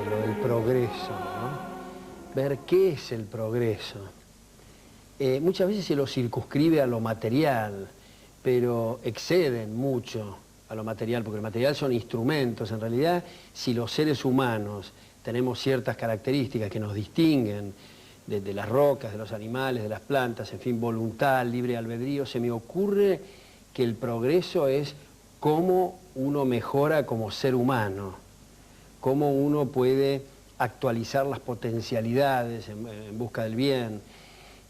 Lo del progreso, ¿no? Ver qué es el progreso. Muchas veces se lo circunscribe a lo material, pero exceden mucho a lo material, porque el material son instrumentos. En realidad, si los seres humanos tenemos ciertas características que nos distinguen de las rocas, de los animales, de las plantas, en fin, voluntad, libre albedrío, se me ocurre que el progreso es cómo uno mejora como ser humano, cómo uno puede actualizar las potencialidades en busca del bien.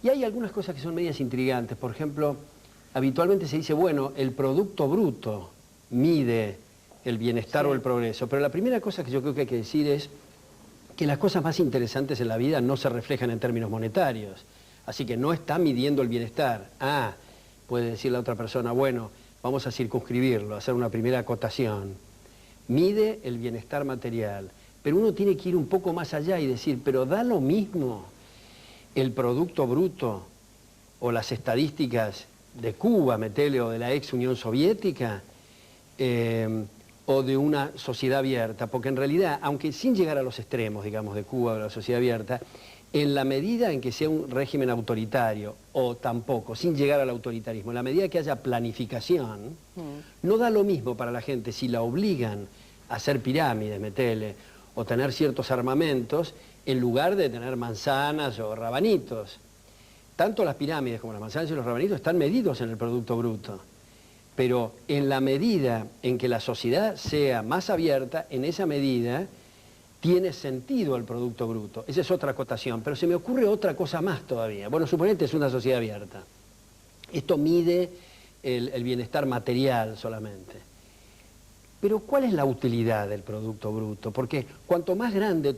Y hay algunas cosas que son medias intrigantes. Por ejemplo, habitualmente se dice, bueno, el producto bruto mide el bienestar o el progreso. Pero la primera cosa que yo creo que hay que decir es que las cosas más interesantes en la vida no se reflejan en términos monetarios. Así que no está midiendo el bienestar. Ah, puede decir la otra persona, bueno, vamos a circunscribirlo, hacer una primera acotación. Mide el bienestar material, pero uno tiene que ir un poco más allá y decir, pero da lo mismo el producto bruto o las estadísticas de Cuba, metele, o de la ex Unión Soviética, o de una sociedad abierta, porque en realidad, aunque sin llegar a los extremos, digamos, de Cuba o de la sociedad abierta, en la medida en que sea un régimen autoritario, o tampoco, sin llegar al autoritarismo, en la medida que haya planificación, no da lo mismo para la gente si la obligan a hacer pirámides, metele, o tener ciertos armamentos, en lugar de tener manzanas o rabanitos. Tanto las pirámides como las manzanas y los rabanitos están medidos en el producto bruto. Pero en la medida en que la sociedad sea más abierta, en esa medida tiene sentido el producto bruto. Esa es otra acotación, pero se me ocurre otra cosa más todavía. Bueno, suponete es una sociedad abierta. Esto mide el bienestar material solamente. Pero ¿cuál es la utilidad del producto bruto? Porque cuanto más grande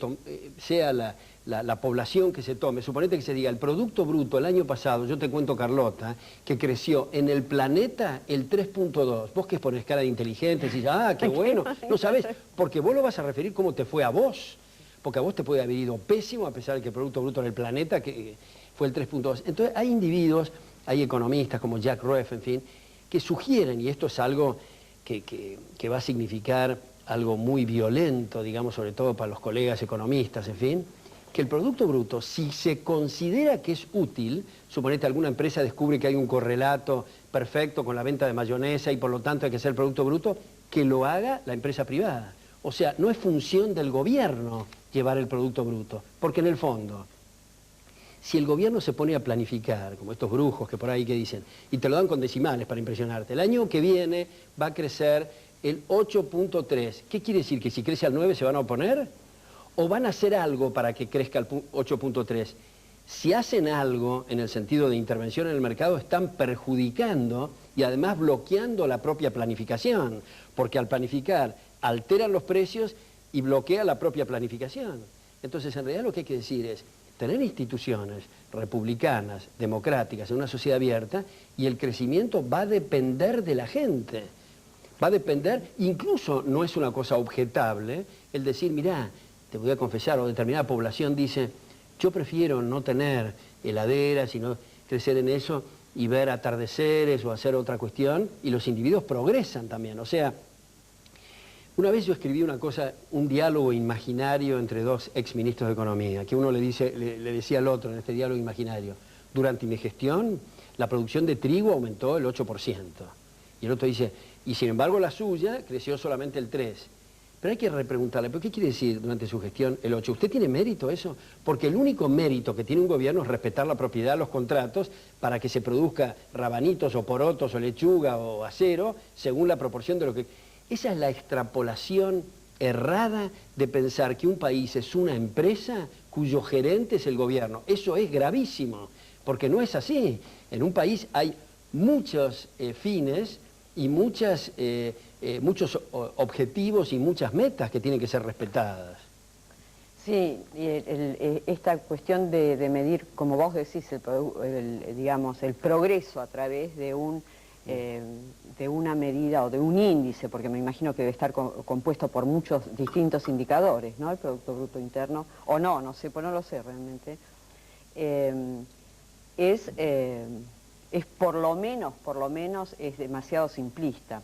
sea la población que se tome, suponete que se diga, el producto bruto el año pasado, yo te cuento, Carlota, que creció en el planeta el 3.2. Vos que pones cara de inteligente, decís, ah, qué bueno, no sabés, porque vos lo vas a referir cómo te fue a vos, porque a vos te puede haber ido pésimo, a pesar de que el producto bruto en el planeta que fue el 3.2. Entonces hay individuos, hay economistas como Jack Rueff, en fin, que sugieren, y esto es algo que va a significar algo muy violento, digamos, sobre todo para los colegas economistas, en fin, que el producto bruto, si se considera que es útil, suponete alguna empresa descubre que hay un correlato perfecto con la venta de mayonesa y por lo tanto hay que hacer el producto bruto, que lo haga la empresa privada. O sea, no es función del gobierno llevar el producto bruto, porque en el fondo, si el gobierno se pone a planificar, como estos brujos que por ahí que dicen, y te lo dan con decimales para impresionarte, el año que viene va a crecer el 8.3. ¿Qué quiere decir? ¿Que si crece al 9 se van a oponer? ¿O van a hacer algo para que crezca al 8.3? Si hacen algo en el sentido de intervención en el mercado, están perjudicando y además bloqueando la propia planificación, porque al planificar alteran los precios y bloquea la propia planificación. Entonces, en realidad lo que hay que decir es tener instituciones republicanas, democráticas, en una sociedad abierta, y el crecimiento va a depender de la gente. Va a depender, incluso no es una cosa objetable, el decir, mirá, te voy a confesar, o determinada población dice, yo prefiero no tener heladeras, sino crecer en eso y ver atardeceres o hacer otra cuestión, y los individuos progresan también. O sea, una vez yo escribí una cosa, un diálogo imaginario entre dos exministros de Economía, que uno le decía al otro en este diálogo imaginario, durante mi gestión la producción de trigo aumentó el 8%. Y el otro dice, y sin embargo la suya creció solamente el 3%. Pero hay que repreguntarle, ¿pero qué quiere decir durante su gestión el 8%? ¿Usted tiene mérito eso? Porque el único mérito que tiene un gobierno es respetar la propiedad, los contratos, para que se produzca rabanitos o porotos o lechuga o acero, según la proporción de lo que... Esa es la extrapolación errada de pensar que un país es una empresa cuyo gerente es el gobierno. Eso es gravísimo, porque no es así. En un país hay muchos fines y muchos objetivos y muchas metas que tienen que ser respetadas. Sí, esta cuestión de medir, como vos decís, digamos, el progreso a través de una medida o de un índice, porque me imagino que debe estar compuesto por muchos distintos indicadores, ¿no? El Producto Bruto Interno, o no sé, pues no lo sé realmente, es por lo menos es demasiado simplista,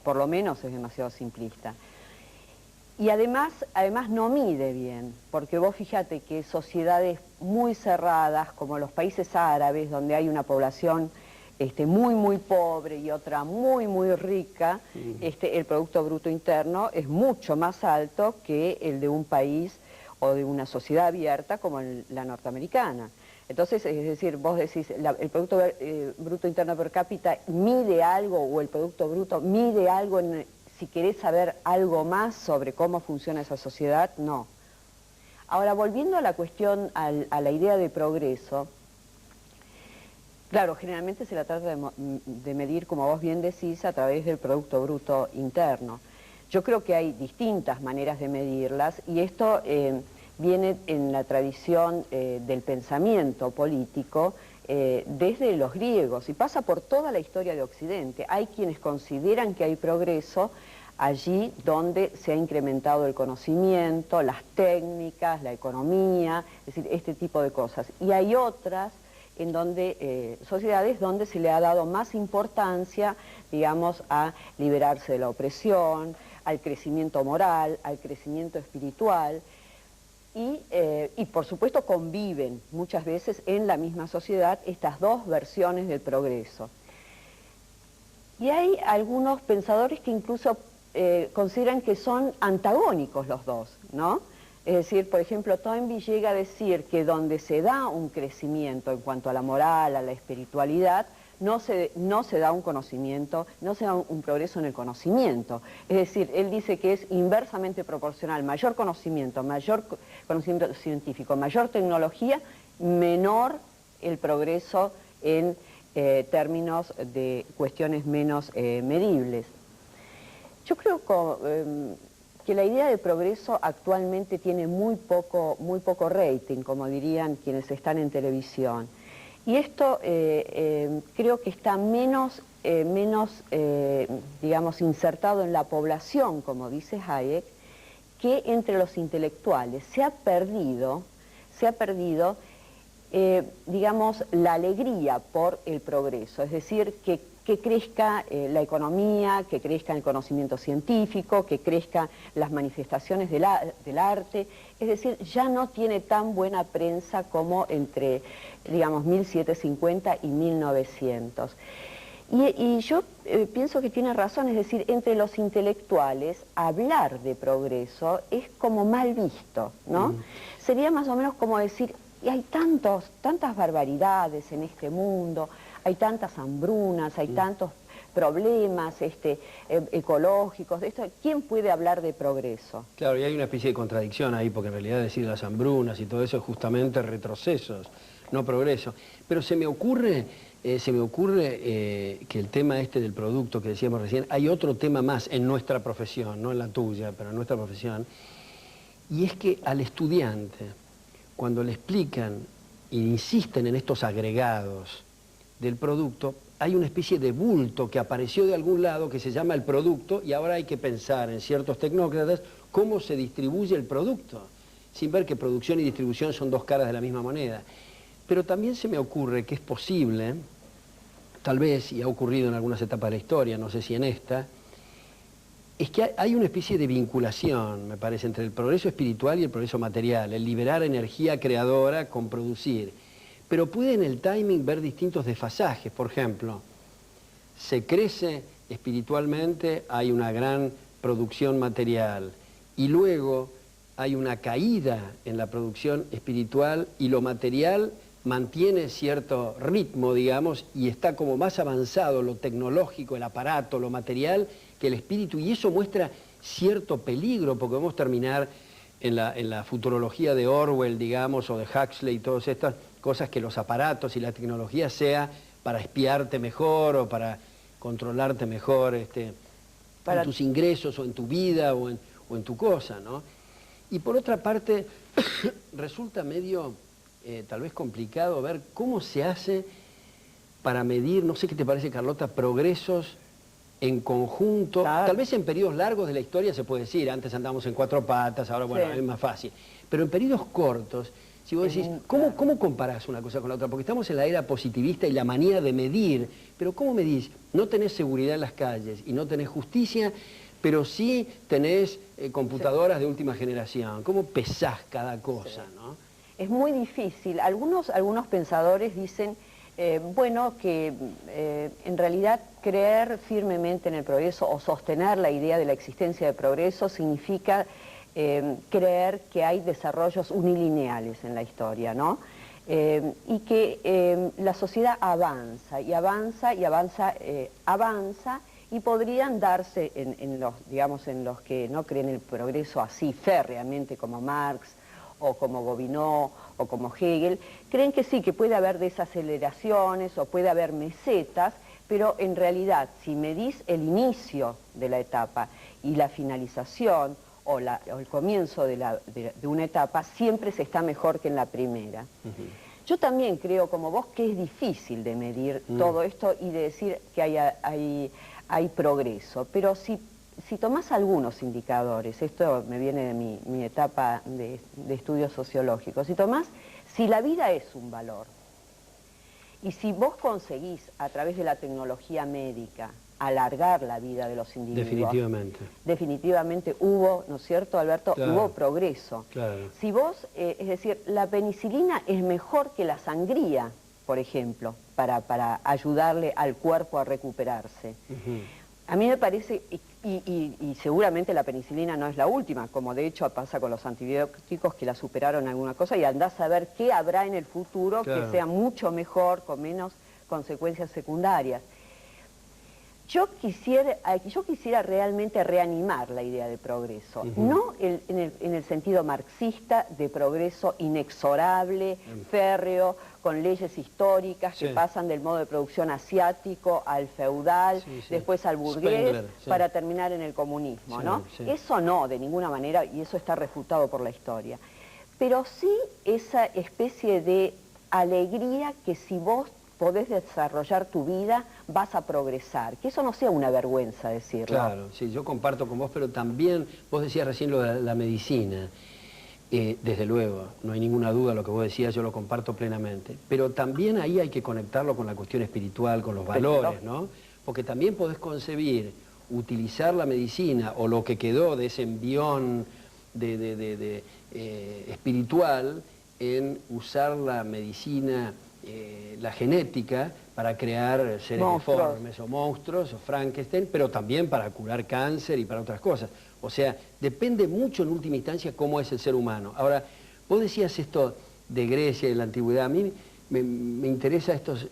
Y además no mide bien, porque vos fíjate que sociedades muy cerradas, como los países árabes, donde hay una población muy pobre y otra muy rica, el Producto Bruto Interno es mucho más alto que el de un país o de una sociedad abierta como la norteamericana. Entonces, es decir, vos decís, el Producto Bruto Interno per cápita mide algo, o el Producto Bruto mide algo, si querés saber algo más sobre cómo funciona esa sociedad, no. Ahora, volviendo a la cuestión, a la idea de progreso, claro, generalmente se la trata de medir, como vos bien decís, a través del Producto Bruto Interno. Yo creo que hay distintas maneras de medirlas, y esto viene en la tradición del pensamiento político desde los griegos, y pasa por toda la historia de Occidente. Hay quienes consideran que hay progreso allí donde se ha incrementado el conocimiento, las técnicas, la economía, es decir, este tipo de cosas. Y hay otras en donde, sociedades donde se le ha dado más importancia, digamos, a liberarse de la opresión, al crecimiento moral, al crecimiento espiritual, y por supuesto conviven muchas veces en la misma sociedad estas dos versiones del progreso. Y hay algunos pensadores que incluso consideran que son antagónicos los dos, ¿no? Es decir, por ejemplo, Toynbee llega a decir que donde se da un crecimiento en cuanto a la moral, a la espiritualidad, no se da un conocimiento, no se da un progreso en el conocimiento. Es decir, él dice que es inversamente proporcional, mayor conocimiento científico, mayor tecnología, menor el progreso en términos de cuestiones menos medibles. Yo creo que la idea de progreso actualmente tiene muy poco rating, como dirían quienes están en televisión. Y esto creo que está menos, digamos, insertado en la población, como dice Hayek, que entre los intelectuales. Se ha perdido, digamos, la alegría por el progreso, es decir, que crezca la economía, que crezca el conocimiento científico, que crezcan las manifestaciones del arte, es decir, ya no tiene tan buena prensa como entre, digamos, 1750 y 1900. Y yo pienso que tiene razón, es decir, entre los intelectuales hablar de progreso es como mal visto, ¿no? Sería más o menos como decir, y hay tantas barbaridades en este mundo, hay tantas hambrunas, hay tantos problemas ecológicos, ¿quién puede hablar de progreso? Claro, y hay una especie de contradicción ahí, porque en realidad decir las hambrunas y todo eso es justamente retrocesos, no progreso. Pero se me ocurre que el tema del producto que decíamos recién, hay otro tema más en nuestra profesión, no en la tuya, pero en nuestra profesión, y es que al estudiante, cuando le explican e insisten en estos agregados del producto, hay una especie de bulto que apareció de algún lado que se llama el producto, y ahora hay que pensar en ciertos tecnócratas cómo se distribuye el producto, sin ver que producción y distribución son dos caras de la misma moneda. Pero también se me ocurre que es posible, tal vez, y ha ocurrido en algunas etapas de la historia, no sé si en esta, es que hay una especie de vinculación, me parece, entre el progreso espiritual y el progreso material, el liberar energía creadora con producir. Pero puede en el timing ver distintos desfasajes. Por ejemplo, se crece espiritualmente, hay una gran producción material, y luego hay una caída en la producción espiritual y lo material mantiene cierto ritmo, digamos, y está como más avanzado lo tecnológico, el aparato, lo material, que el espíritu, y eso muestra cierto peligro, porque vamos a terminar en la futurología de Orwell, digamos, o de Huxley y todos estos, cosas que los aparatos y la tecnología sea para espiarte mejor o para controlarte mejor en tus ingresos o en tu vida o en tu cosa, ¿no? Y por otra parte, resulta medio, tal vez complicado ver cómo se hace para medir, no sé qué te parece, Carlota, progresos en conjunto, tal vez en periodos largos de la historia se puede decir, antes andábamos en 4 patas, ahora bueno, es más fácil, pero en periodos cortos, si vos decís, ¿cómo comparás una cosa con la otra? Porque estamos en la era positivista y la manía de medir, pero ¿cómo medís? No tenés seguridad en las calles y no tenés justicia, pero sí tenés computadoras de última generación. ¿Cómo pesás cada cosa, no? Es muy difícil. Algunos pensadores dicen, bueno, que en realidad creer firmemente en el progreso o sostener la idea de la existencia de progreso significa creer que hay desarrollos unilineales en la historia, ¿no? Y que la sociedad avanza y avanza y avanza, y podrían darse en los que no creen el progreso así férreamente como Marx o como Gobineau o como Hegel, creen que sí, que puede haber desaceleraciones o puede haber mesetas, pero en realidad si medís el inicio de la etapa y la finalización o el comienzo de una etapa, siempre se está mejor que en la primera. Yo también creo, como vos, que es difícil de medir todo esto y de decir que hay progreso, pero si tomás algunos indicadores, esto me viene de mi etapa de estudios sociológicos, si la vida es un valor, y si vos conseguís a través de la tecnología médica alargar la vida de los individuos, definitivamente hubo, ¿no es cierto, Alberto? Claro. Hubo progreso. Claro. Si vos, es decir, la penicilina es mejor que la sangría, por ejemplo, para ayudarle al cuerpo a recuperarse. A mí me parece, y seguramente la penicilina no es la última, como de hecho pasa con los antibióticos que la superaron alguna cosa, y andás a ver qué habrá en el futuro que sea mucho mejor, con menos consecuencias secundarias. Yo quisiera realmente reanimar la idea de progreso, no en el sentido marxista de progreso inexorable, férreo, con leyes históricas que pasan del modo de producción asiático al feudal, después al burgués, Spengler, para terminar en el comunismo, ¿no? Eso no, de ninguna manera, y eso está refutado por la historia. Pero sí esa especie de alegría que si vos podés desarrollar tu vida, vas a progresar. Que eso no sea una vergüenza decirlo. Claro, sí, yo comparto con vos, pero también, vos decías recién lo de la medicina, desde luego, no hay ninguna duda lo que vos decías, yo lo comparto plenamente, pero también ahí hay que conectarlo con la cuestión espiritual, con los valores, ¿no? Porque también podés concebir, utilizar la medicina o lo que quedó de ese envión espiritual en usar la medicina, la genética para crear seres deformes o monstruos o Frankenstein, pero también para curar cáncer y para otras cosas. O sea, depende mucho en última instancia cómo es el ser humano. Ahora, vos decías esto de Grecia y de la antigüedad, a mí me interesa estos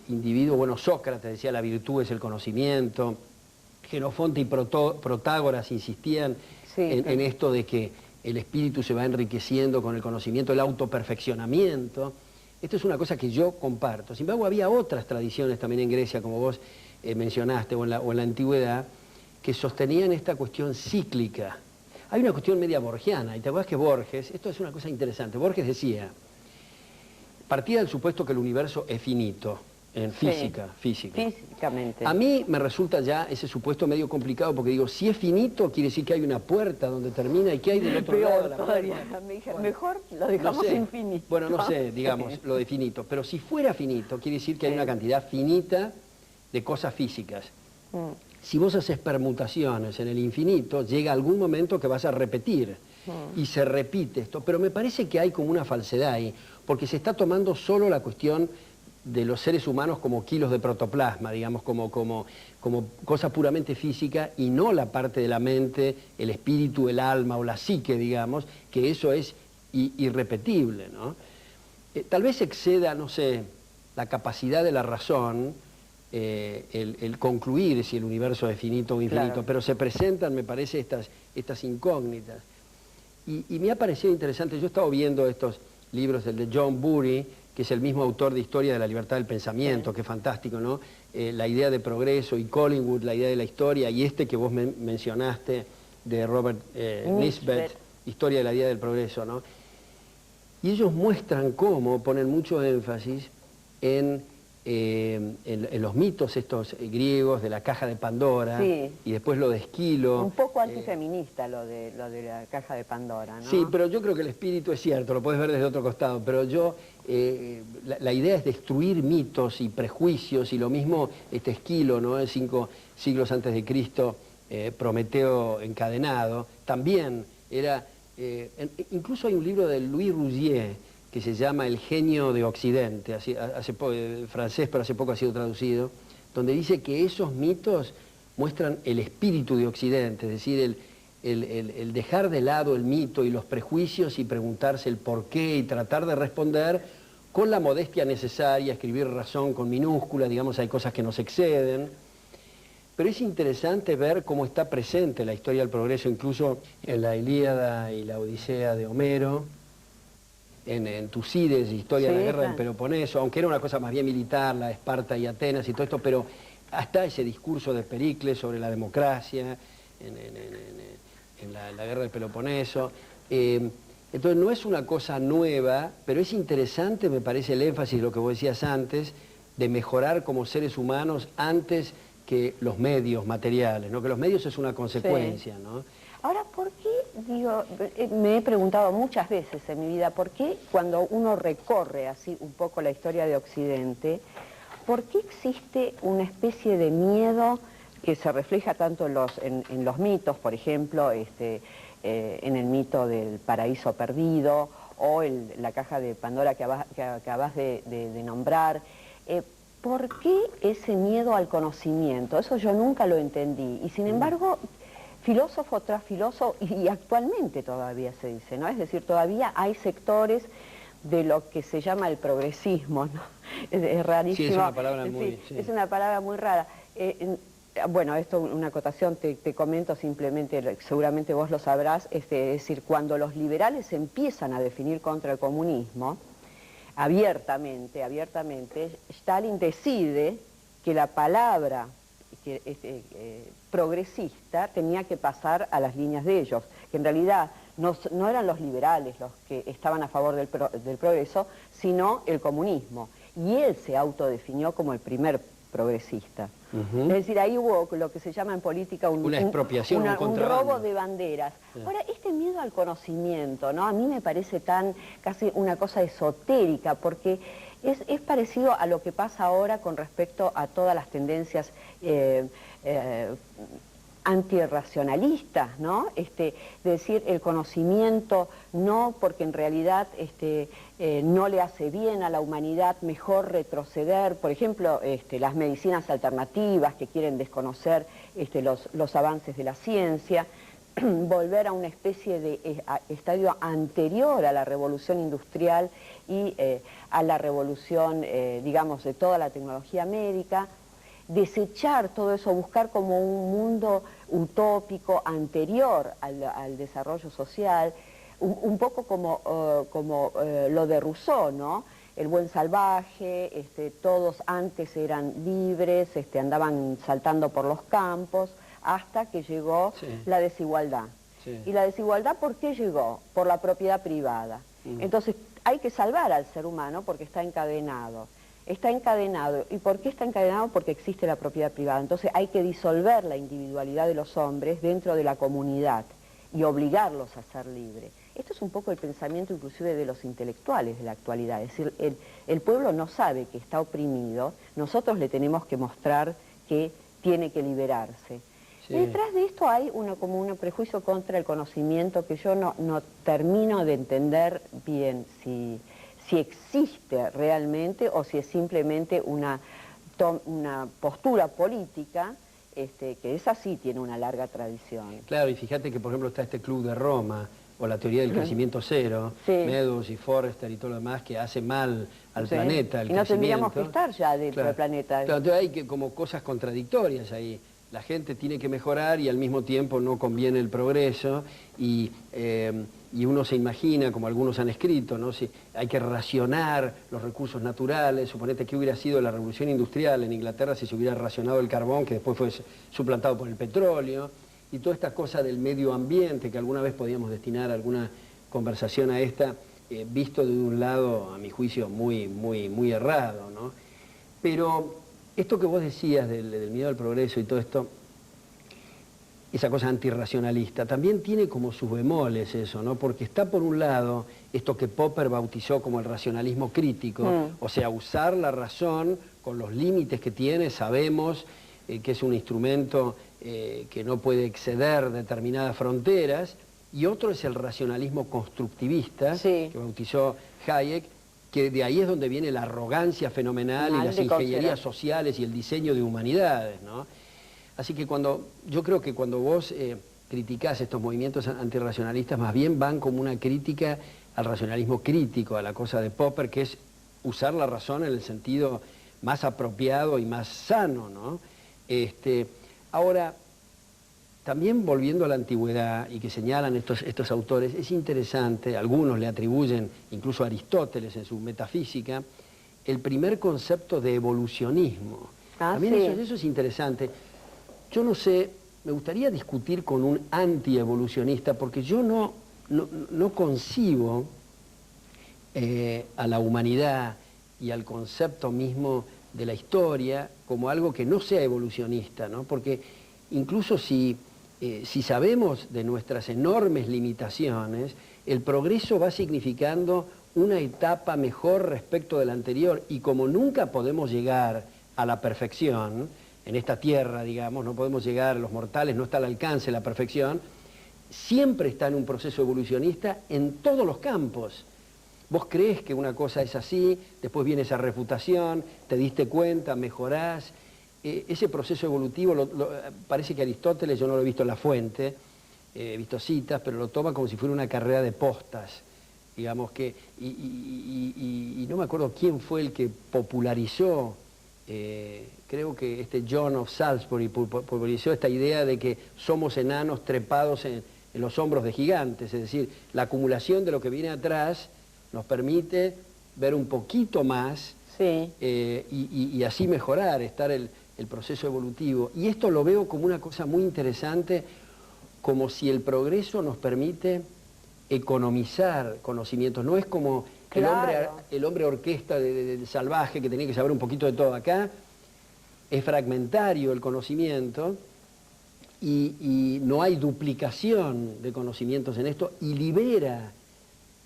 individuos, bueno, Sócrates decía la virtud es el conocimiento, Jenofonte y Protágoras insistían en esto de que el espíritu se va enriqueciendo con el conocimiento, el autoperfeccionamiento. Esto es una cosa que yo comparto. Sin embargo, había otras tradiciones también en Grecia, como vos mencionaste, o en la antigüedad, que sostenían esta cuestión cíclica. Hay una cuestión media borgiana, y te acuerdas que Borges, esto es una cosa interesante, Borges decía, partía del supuesto que el universo es finito, en física. Físicamente. A mí me resulta ya ese supuesto medio complicado, porque digo, si es finito, quiere decir que hay una puerta donde termina y que hay del otro lado de la puerta. Bueno, mejor lo dejamos infinito. Bueno, no sé, digamos, lo de finito, pero si fuera finito, quiere decir que hay una cantidad finita de cosas físicas. Si vos haces permutaciones en el infinito, llega algún momento que vas a repetir, y se repite esto, pero me parece que hay como una falsedad ahí, porque se está tomando solo la cuestión de los seres humanos como kilos de protoplasma, digamos, como cosa puramente física, y no la parte de la mente, el espíritu, el alma o la psique, digamos, que eso es irrepetible, ¿no? Tal vez exceda, no sé, la capacidad de la razón, el concluir si el universo es finito o infinito, pero se presentan, me parece, estas incógnitas. Y me ha parecido interesante, yo he estado viendo estos libros, el de John Bury, que es el mismo autor de Historia de la Libertad del Pensamiento, que es fantástico, ¿no? La idea de progreso, y Collingwood, la idea de la historia, y este que vos mencionaste, de Robert Nisbet, Historia de la idea del progreso, ¿no? Y ellos muestran cómo ponen mucho énfasis en los mitos estos griegos de la caja de Pandora, sí, y después lo de Esquilo. Un poco antifeminista lo de la caja de Pandora, ¿no? Sí, pero yo creo que el espíritu es cierto, lo puedes ver desde otro costado, pero la idea es destruir mitos y prejuicios, y lo mismo Esquilo, ¿no? 5 siglos antes de Cristo, Prometeo encadenado, también era... incluso hay un libro de Louis Rougier que se llama El genio de Occidente, francés, pero hace poco ha sido traducido, donde dice que esos mitos muestran el espíritu de Occidente, es decir, el dejar de lado el mito y los prejuicios y preguntarse el por qué y tratar de responder con la modestia necesaria, escribir razón con minúsculas, digamos, hay cosas que nos exceden. Pero es interesante ver cómo está presente la historia del progreso, incluso en la Ilíada y la Odisea de Homero, en Tucídides, Historia de la Guerra del Peloponeso, aunque era una cosa más bien militar, la de Esparta y Atenas y todo esto, pero hasta ese discurso de Pericles sobre la democracia, en la Guerra del Peloponeso. Entonces no es una cosa nueva, pero es interesante, me parece, el énfasis de lo que vos decías antes, de mejorar como seres humanos antes que los medios materiales, ¿no? Que los medios es una consecuencia, sí, ¿no? Ahora, ¿por qué, me he preguntado muchas veces en mi vida, por qué cuando uno recorre así un poco la historia de Occidente, por qué existe una especie de miedo que se refleja tanto en los mitos, por ejemplo, en el mito del paraíso perdido, o la caja de Pandora que acabas de nombrar? ¿Por qué ese miedo al conocimiento? Eso yo nunca lo entendí, y sin embargo, filósofo tras filósofo, y actualmente todavía se dice, ¿no? Es decir, todavía hay sectores de lo que se llama el progresismo, ¿no? Es rarísimo. Sí, es una palabra Es una palabra muy rara. Bueno, esto una acotación, te comento simplemente, seguramente vos lo sabrás, es decir, cuando los liberales empiezan a definir contra el comunismo, abiertamente, Stalin decide que la palabra progresista tenía que pasar a las líneas de ellos, que en realidad no eran los liberales los que estaban a favor del progreso, sino el comunismo. Y él se autodefinió como el primer progresista. Es decir, ahí hubo lo que se llama en política una expropiación, un robo de banderas. Ahora, este miedo al conocimiento, ¿no? A mí me parece casi una cosa esotérica, porque es parecido a lo que pasa ahora con respecto a todas las tendencias antirracionalistas, ¿no? De decir el conocimiento no, porque en realidad no le hace bien a la humanidad, mejor retroceder. Por ejemplo, las medicinas alternativas que quieren desconocer los avances de la ciencia, volver a una especie de estadio anterior a la revolución industrial y a la revolución, digamos, de toda la tecnología médica. Desechar todo eso, buscar como un mundo utópico anterior al desarrollo social, un poco como lo de Rousseau, ¿no? El buen salvaje, todos antes eran libres, andaban saltando por los campos, hasta que llegó la desigualdad. Sí. ¿Y la desigualdad por qué llegó? Por la propiedad privada. Entonces hay que salvar al ser humano porque está encadenado. Está encadenado. ¿Y por qué está encadenado? Porque existe la propiedad privada. Entonces hay que disolver la individualidad de los hombres dentro de la comunidad y obligarlos a ser libres. Esto es un poco el pensamiento inclusive de los intelectuales de la actualidad. Es decir, el pueblo no sabe que está oprimido, nosotros le tenemos que mostrar que tiene que liberarse. Sí. Detrás de esto hay como un prejuicio contra el conocimiento que yo no termino de entender bien si existe realmente o si es simplemente una postura política que esa sí tiene una larga tradición. Claro, y fíjate que por ejemplo está este Club de Roma, o la teoría del crecimiento cero, Meadows y Forrester y todo lo demás, que hace mal al planeta, el crecimiento. Y no tendríamos que estar ya dentro del planeta. Claro, entonces hay como cosas contradictorias ahí. La gente tiene que mejorar y al mismo tiempo no conviene el progreso, y y uno se imagina, como algunos han escrito, ¿no? Si hay que racionar los recursos naturales, suponete que hubiera sido la revolución industrial en Inglaterra si se hubiera racionado el carbón, que después fue suplantado por el petróleo, y toda esta cosa del medio ambiente, que alguna vez podíamos destinar alguna conversación a esta, visto de un lado, a mi juicio, muy errado, ¿no? Pero esto que vos decías del miedo al progreso y todo esto, esa cosa antirracionalista, también tiene como sus bemoles eso, ¿no? Porque está por un lado esto que Popper bautizó como el racionalismo crítico, o sea, usar la razón con los límites que tiene, sabemos que es un instrumento que no puede exceder determinadas fronteras, y otro es el racionalismo constructivista, que bautizó Hayek, que de ahí es donde viene la arrogancia fenomenal y las ingenierías sociales y el diseño de humanidades, ¿no? Así que yo creo que cuando vos criticás estos movimientos antirracionalistas, más bien van como una crítica al racionalismo crítico, a la cosa de Popper, que es usar la razón en el sentido más apropiado y más sano, ¿no? Ahora, también volviendo a la antigüedad, y que señalan estos autores, es interesante, algunos le atribuyen, incluso a Aristóteles en su metafísica, el primer concepto de evolucionismo. También eso es interesante. Yo no sé, me gustaría discutir con un antievolucionista, porque yo no concibo a la humanidad y al concepto mismo de la historia como algo que no sea evolucionista, ¿no? Porque incluso si sabemos de nuestras enormes limitaciones, el progreso va significando una etapa mejor respecto de la anterior, y como nunca podemos llegar a la perfección, en esta tierra, digamos, no podemos llegar, los mortales, no está al alcance la perfección, siempre está en un proceso evolucionista en todos los campos. Vos creés que una cosa es así, después viene esa refutación, te diste cuenta, mejorás. Ese proceso evolutivo, parece que Aristóteles, yo no lo he visto en la fuente, he visto citas, pero lo toma como si fuera una carrera de postas, digamos que, y no me acuerdo quién fue el que popularizó, creo que John of Salisbury popularizó esta idea de que somos enanos trepados en los hombros de gigantes, es decir, la acumulación de lo que viene atrás nos permite ver un poquito más y así mejorar, estar el proceso evolutivo. Y esto lo veo como una cosa muy interesante, como si el progreso nos permite economizar conocimientos. No es como el hombre orquesta de salvaje que tenía que saber un poquito de todo. Acá es fragmentario el conocimiento y no hay duplicación de conocimientos en esto, y libera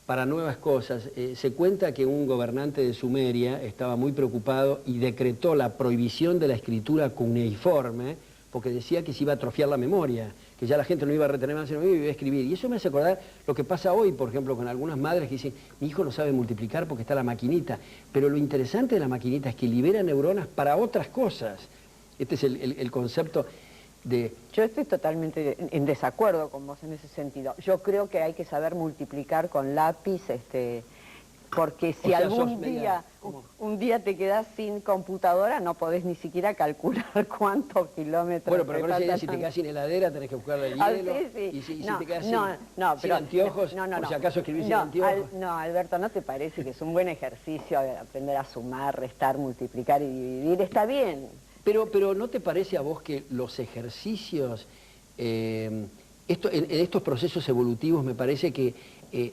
para nuevas cosas. Se cuenta que un gobernante de Sumeria estaba muy preocupado y decretó la prohibición de la escritura cuneiforme, porque decía que se iba a atrofiar la memoria, que ya la gente no iba a retener más, sino iba a escribir. Y eso me hace acordar lo que pasa hoy, por ejemplo, con algunas madres que dicen, mi hijo no sabe multiplicar porque está la maquinita. Pero lo interesante de la maquinita es que libera neuronas para otras cosas. Este es el concepto de... Yo estoy totalmente en desacuerdo con vos en ese sentido. Yo creo que hay que saber multiplicar con lápiz, porque si algún día, un día te quedás sin computadora, no podés ni siquiera calcular cuántos kilómetros. Bueno, pero si te quedás sin heladera tenés que buscarle hielo. Y si te quedás sin anteojos, por si acaso escribís sin anteojos. No, Alberto, ¿no te parece que es un buen ejercicio aprender a sumar, restar, multiplicar y dividir? Está bien. Pero ¿no te parece a vos que los ejercicios, en estos procesos evolutivos, me parece que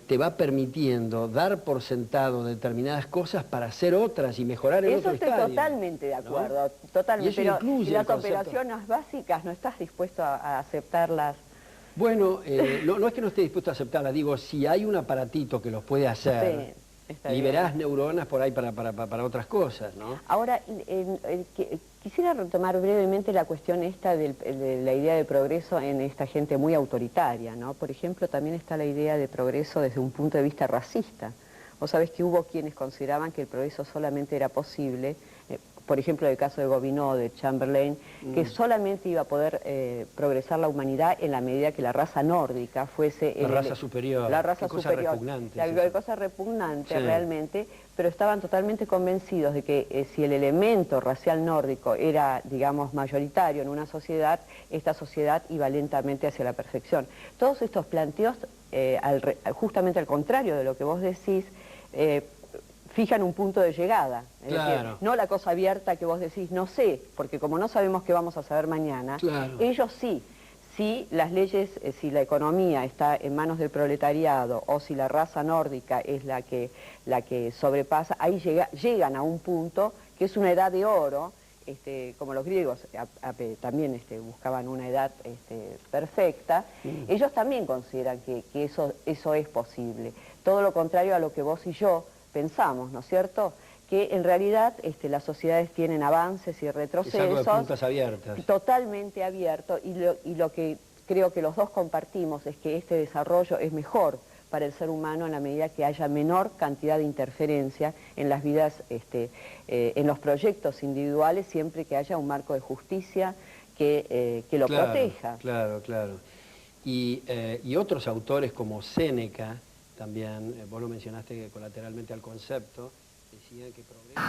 te va permitiendo dar por sentado determinadas cosas para hacer otras y mejorar el otro estadio? Eso estoy totalmente de acuerdo, ¿no? Totalmente. Pero si las operaciones básicas no estás dispuesto a aceptarlas. Bueno, no es que no esté dispuesto a aceptarlas, digo, si hay un aparatito que los puede hacer, liberás neuronas por ahí para otras cosas, ¿no? Ahora, quisiera retomar brevemente la cuestión esta de la idea de progreso en esta gente muy autoritaria, ¿no? Por ejemplo, también está la idea de progreso desde un punto de vista racista. Vos sabés que hubo quienes consideraban que el progreso solamente era posible, por ejemplo, el caso de Gobineau, de Chamberlain, que solamente iba a poder progresar la humanidad en la medida que la raza nórdica fuese... La raza superior. La raza Qué superior. Cosa repugnante. La cosa repugnante realmente, pero estaban totalmente convencidos de que si el elemento racial nórdico era, digamos, mayoritario en una sociedad, esta sociedad iba lentamente hacia la perfección. Todos estos planteos, justamente al contrario de lo que vos decís, fijan un punto de llegada. Es decir, no la cosa abierta que vos decís, no sé, porque como no sabemos qué vamos a saber mañana, ellos sí. Si las leyes, si la economía está en manos del proletariado o si la raza nórdica es la que sobrepasa, ahí llegan a un punto que es una edad de oro, como los griegos también buscaban una edad perfecta, ellos también consideran que eso es posible. Todo lo contrario a lo que vos y yo pensamos, ¿no es cierto?, que en realidad las sociedades tienen avances y retrocesos. Es algo de puntas abiertas. Totalmente abierto, y lo que creo que los dos compartimos es que este desarrollo es mejor para el ser humano en la medida que haya menor cantidad de interferencia en las vidas, en los proyectos individuales, siempre que haya un marco de justicia que lo proteja. Claro. Y otros autores como Séneca, también, vos lo mencionaste colateralmente al concepto, decían que progreso...